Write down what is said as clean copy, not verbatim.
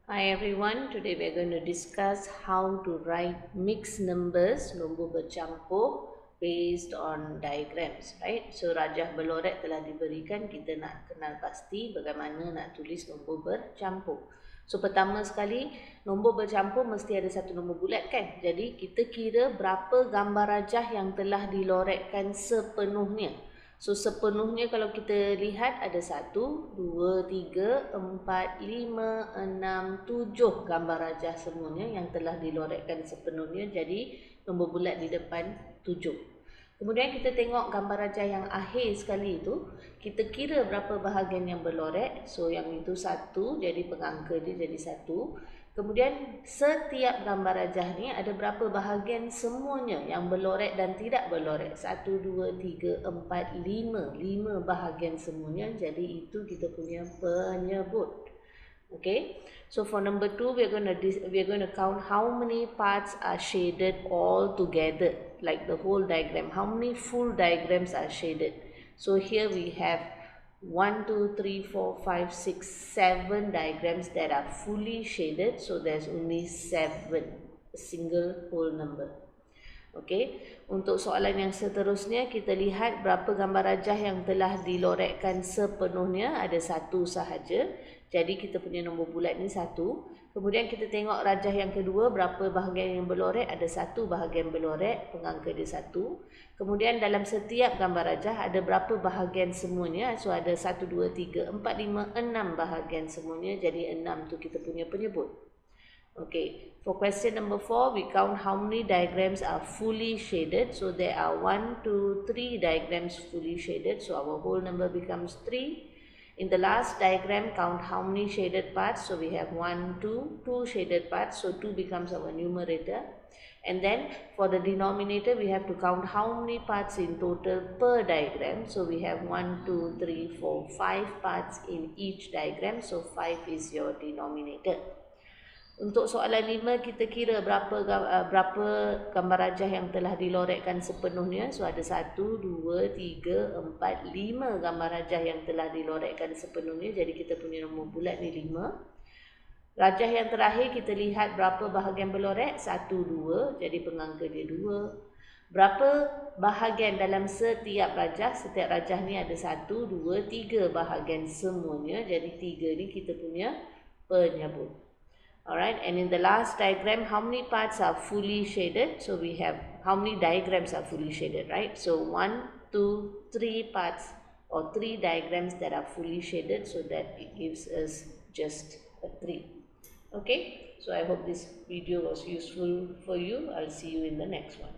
Hi everyone, today we are going to discuss how to write mixed numbers, nombor bercampur based on diagrams, right? So rajah berlorek telah diberikan, kita nak kenal pasti bagaimana nak tulis nombor bercampur. So pertama sekali, nombor bercampur mesti ada satu nombor bulat kan? Jadi kita kira berapa gambar rajah yang telah dilorekkan sepenuhnya. So sepenuhnya kalau kita lihat ada 1, 2, 3, 4, 5, 6, 7 gambar rajah semuanya yang telah dilorekkan sepenuhnya. Jadi nombor bulat di depan 7. Kemudian kita tengok gambar rajah yang akhir sekali itu, kita kira berapa bahagian yang berlorek. So yang itu 1, jadi pengangka dia jadi 1. Kemudian setiap gambar rajah ni ada berapa bahagian semuanya yang berlorek dan tidak berlorek. 1, 2, 3, 4, 5. 5 bahagian semuanya. Jadi itu kita punya penyebut. Okay. So for number 2, we're going to count how many parts are shaded all together, like the whole diagram. How many full diagrams are shaded? So here we have 1, 2, 3, 4, 5, 6, 7 diagrams that are fully shaded. So there's only 7, a single whole number. Okay. Untuk soalan yang seterusnya, kita lihat berapa gambar rajah yang telah dilorekkan sepenuhnya. Ada 1 sahaja. Jadi kita punya nombor bulat ni 1. Kemudian kita tengok rajah yang kedua, berapa bahagian yang berlorek. Ada 1 bahagian berlorek, pengangka dia 1. Kemudian dalam setiap gambar rajah ada berapa bahagian semuanya. So ada 1, 2, 3, 4, 5, 6 bahagian semuanya. Jadi 6 tu kita punya penyebut. Okay, for question number 4, we count how many diagrams are fully shaded. So there are 1, 2, 3 diagrams fully shaded. So our whole number becomes 3. In the last diagram, count how many shaded parts. So we have 1, 2, 2 shaded parts. So 2 becomes our numerator. And then for the denominator, we have to count how many parts in total per diagram. So we have 1, 2, 3, 4, 5 parts in each diagram. So 5 is your denominator. Untuk soalan 5, kita kira berapa gambar rajah yang telah dilorekkan sepenuhnya. So ada 1, 2, 3, 4, 5 gambar rajah yang telah dilorekkan sepenuhnya. Jadi kita punya nombor bulat ni 5. Rajah yang terakhir kita lihat berapa bahagian berlorek. 1, 2, jadi pengangka dia 2. Berapa bahagian dalam setiap rajah? Setiap rajah ni ada 1, 2, 3 bahagian semuanya. Jadi 3 ni kita punya penyebut. Alright, and in the last diagram, how many parts are fully shaded? So we have how many diagrams are fully shaded, right? So 1, 2, 3 parts or 3 diagrams that are fully shaded, so that it gives us just a 3. Okay, so I hope this video was useful for you. I'll see you in the next one.